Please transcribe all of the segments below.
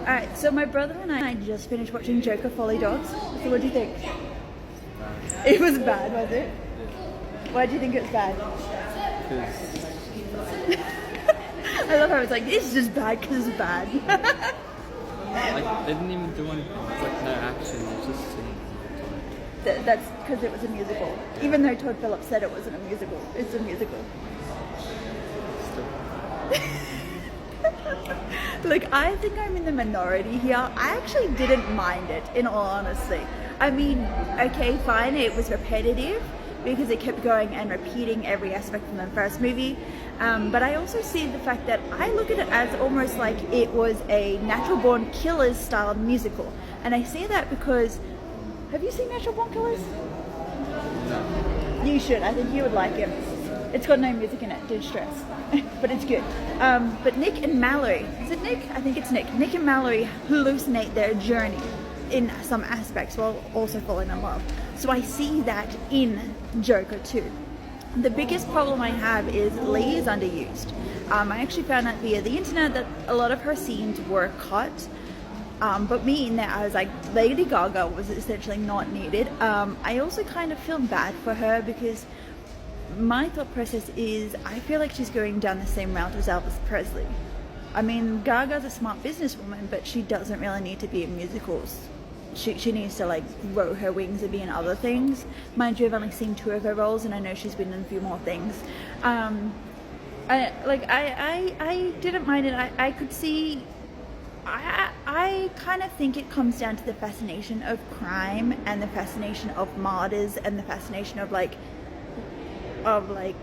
Alright, so my brother and I just finished watching Joker Folly Dogs. So what do you think? It was bad, was it? Why do you think it was bad? I love how it's like, it's just bad because it's bad. Like, they didn't even do anything. It's like no action, it's just singing. That's because it was a musical. Even though Todd Phillips said it wasn't a musical. It's a musical. Look, I think I'm in the minority here. I actually didn't mind it, in all honesty. I mean, okay, fine, it was repetitive because it kept going and repeating every aspect from the first movie. But I also see the fact that I look at it as almost like it was a Natural Born Killers style musical. And I say that because, have you seen Natural Born Killers? No. You should, I think you would like it. It's got no music in it, don't stress. But it's good. But Nick and Mallory, is it Nick? I think it's Nick. Nick and Mallory hallucinate their journey in some aspects while also falling in love. So I see that in Joker too. The biggest problem I have is Lee is underused. I actually found out via the internet that a lot of her scenes were cut. But me in there, I was like, Lady Gaga was essentially not needed. I also kind of feel bad for her because my thought process is I feel like she's going down the same route as Elvis Presley. I mean, Gaga's a smart businesswoman, but she doesn't really need to be in musicals. She needs to like grow her wings and be in other things. Mind you, I've only seen 2 of her roles, and I know she's been in a few more things. I didn't mind it. I could see. I kind of think it comes down to the fascination of crime and the fascination of martyrs and the fascination of like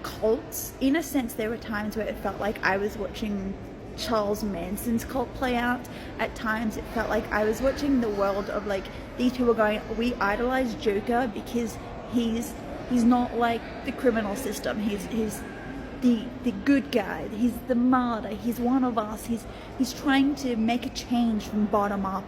cults. In a sense, there were times where it felt like I was watching Charles Manson's cult play out. At times it felt like I was watching the world of like these people going, we idolize Joker because he's not like the criminal system, he's the good guy, he's the martyr, he's one of us, he's trying to make a change from bottom up,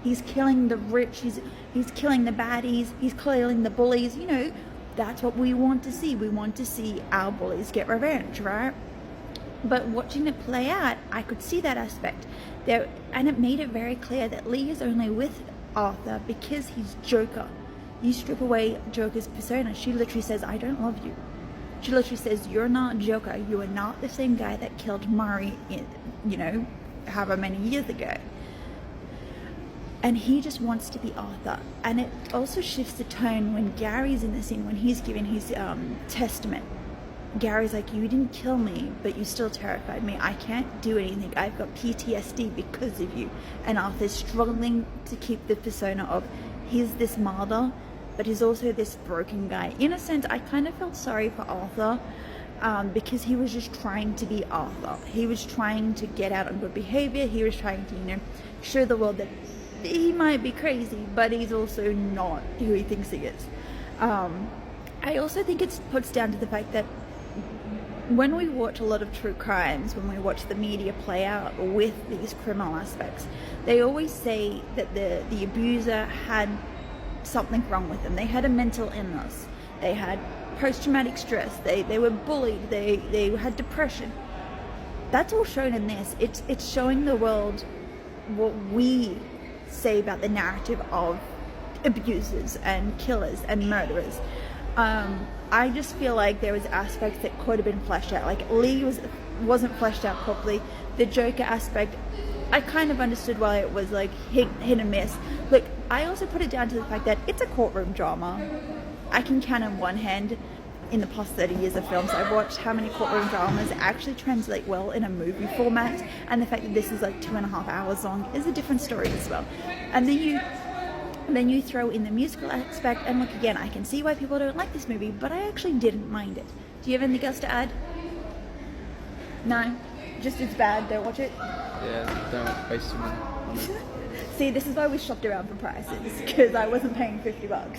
he's killing the rich, he's killing the baddies, he's killing the bullies. You know, that's what we want to see. We want to see our bullies get revenge, right? But watching it play out, I could see that aspect there, and it made it very clear that Lee is only with Arthur because he's Joker. You strip away Joker's persona, she literally says, I don't love you. She literally says, you're not Joker. You are not the same guy that killed Murray, you know, however many years ago. And he just wants to be Arthur. And it also shifts the tone when Gary's in the scene, when he's giving his testament. Gary's like, you didn't kill me, but you still terrified me. I can't do anything. I've got PTSD because of you. And Arthur's struggling to keep the persona of, he's this martyr, but he's also this broken guy. In a sense, I kind of felt sorry for Arthur because he was just trying to be Arthur. He was trying to get out on good behavior. He was trying to, you know, show the world that he might be crazy, but he's also not who he thinks he is. I also think it puts down to the fact that when we watch a lot of true crimes, when we watch the media play out with these criminal aspects, they always say that the abuser had something wrong with them. They had a mental illness. They had post-traumatic stress. They were bullied. They had depression. That's all shown in this. It's showing the world what we say about the narrative of abusers and killers and murderers. I just feel like there was aspects that could have been fleshed out. Like Lee wasn't fleshed out properly. The Joker aspect, I kind of understood why it was like hit and miss. Look, I also put it down to the fact that it's a courtroom drama. I can count on one hand in the past 30 years of films I've watched how many courtroom dramas actually translate well in a movie format, and the fact that this is like 2.5 hours long is a different story as well. And then you throw in the musical aspect, and look, again, I can see why people don't like this movie, but I actually didn't mind it. Do you have anything else to add? No? Just it's bad, don't watch it? Yeah, don't waste your money on it. See, this is why we shopped around for prices, because I wasn't paying $50.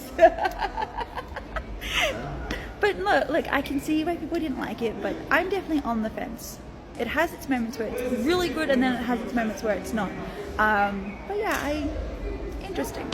But look, I can see why people didn't like it, but I'm definitely on the fence. It has its moments where it's really good, and then it has its moments where it's not. But yeah, interesting.